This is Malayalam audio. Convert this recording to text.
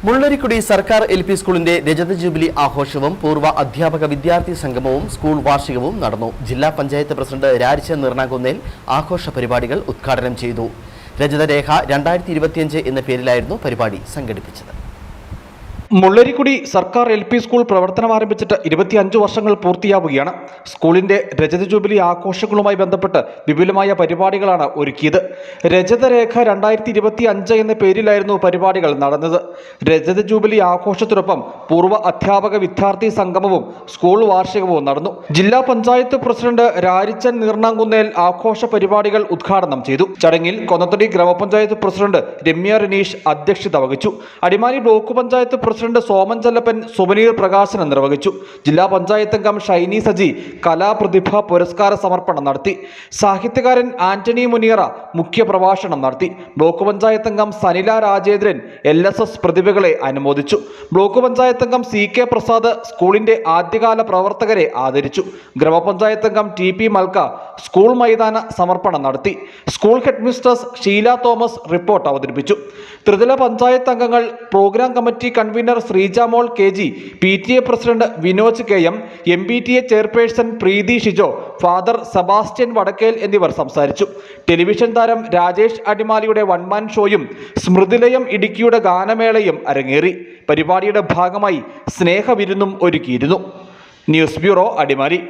മുള്ളരിക്കുടി സർക്കാർ എൽ.പി. സ്കൂളിന്റെ രജത ജൂബിലി ആഘോഷവും പൂർവ്വ അധ്യാപക വിദ്യാർത്ഥി സംഗമവും സ്കൂൾ വാർഷികവും നടന്നു. ജില്ലാ പഞ്ചായത്ത് പ്രസിഡന്റ് രാരിച്ചൻ നീർണാകുന്നേൽ ആഘോഷ പരിപാടികൾ ഉദ്ഘാടനം ചെയ്തു. രജതരേഖ 2025 എന്ന പേരിലായിരുന്നു പരിപാടി സംഘടിപ്പിച്ചത്. മുള്ളരിക്കുടി സർക്കാർ എൽ.പി. സ്കൂൾ പ്രവർത്തനം ആരംഭിച്ചിട്ട് 25 വർഷങ്ങൾ പൂർത്തിയാവുകയാണ്. സ്കൂളിന്റെ രജത ജൂബിലി ആഘോഷങ്ങളുമായി ബന്ധപ്പെട്ട് വിപുലമായ പരിപാടികളാണ് ഒരുക്കിയത്. രജതരേഖ 2025 എന്ന പേരിലായിരുന്നു പരിപാടികൾ നടന്നത്. രജത ജൂബിലി ആഘോഷത്തിനൊപ്പം പൂർവ്വ അധ്യാപക വിദ്യാർത്ഥി സംഗമവും സ്കൂൾ വാർഷികവും നടന്നു. ജില്ലാ പഞ്ചായത്ത് പ്രസിഡന്റ് രാരിച്ചൻ നീർണാകുന്നേൽ ആഘോഷ പരിപാടികൾ ഉദ്ഘാടനം ചെയ്തു. ചടങ്ങിൽ കൊന്നത്തടി ഗ്രാമപഞ്ചായത്ത് പ്രസിഡന്റ് രമ്യ റിനീഷ് അധ്യക്ഷത വഹിച്ചു. Adimali block panchayat president Soman Chellappan souvenir പ്രകാശനം നിർവഹിച്ചു. ജില്ലാ പഞ്ചായത്ത് അംഗം ഷൈനി സജി കലാപ്രതിഭ പുരസ്കാര സമർപ്പണം നടത്തി. സാഹിത്യകാരൻ ആന്റണി മുനിയറ മുഖ്യപ്രഭാഷണം നടത്തി. ബ്ലോക്ക് പഞ്ചായത്ത് അംഗം സനില രാജേന്ദ്രൻ LSS പ്രതിഭകളെ അനുമോദിച്ചു. ബ്ലോക്ക് പഞ്ചായത്ത് അംഗം CK പ്രസാദ് സ്കൂളിന്റെ ആദ്യകാല പ്രവർത്തകരെ ആദരിച്ചു. ഗ്രാമപഞ്ചായത്ത് അംഗം TP മൽക്ക സ്കൂൾ മൈതാന സമർപ്പണം നടത്തി. School head mistress Sheela Thomas report അവതരിപ്പിച്ചു. ത്രിതല പഞ്ചായത്ത് അംഗങ്ങൾ, programme committee convener Sreejamol KG, PTA president Vinoj KM, MPTA chairperson Preethi Shijo, father Sebastian Vadakkel എന്നിവർ സംസാരിച്ചു. ടെലിവിഷൻ താരം രാജേഷ് അടിമാലിയുടെ വൺമാൻ ഷോയും സ്മൃതിലയം ഇടുക്കിയുടെ ഗാനമേളയും അരങ്ങേറി. പരിപാടിയുടെ ഭാഗമായി സ്നേഹവിരുന്നും ഒരുക്കിയിരുന്നു. News bureau, Adimali.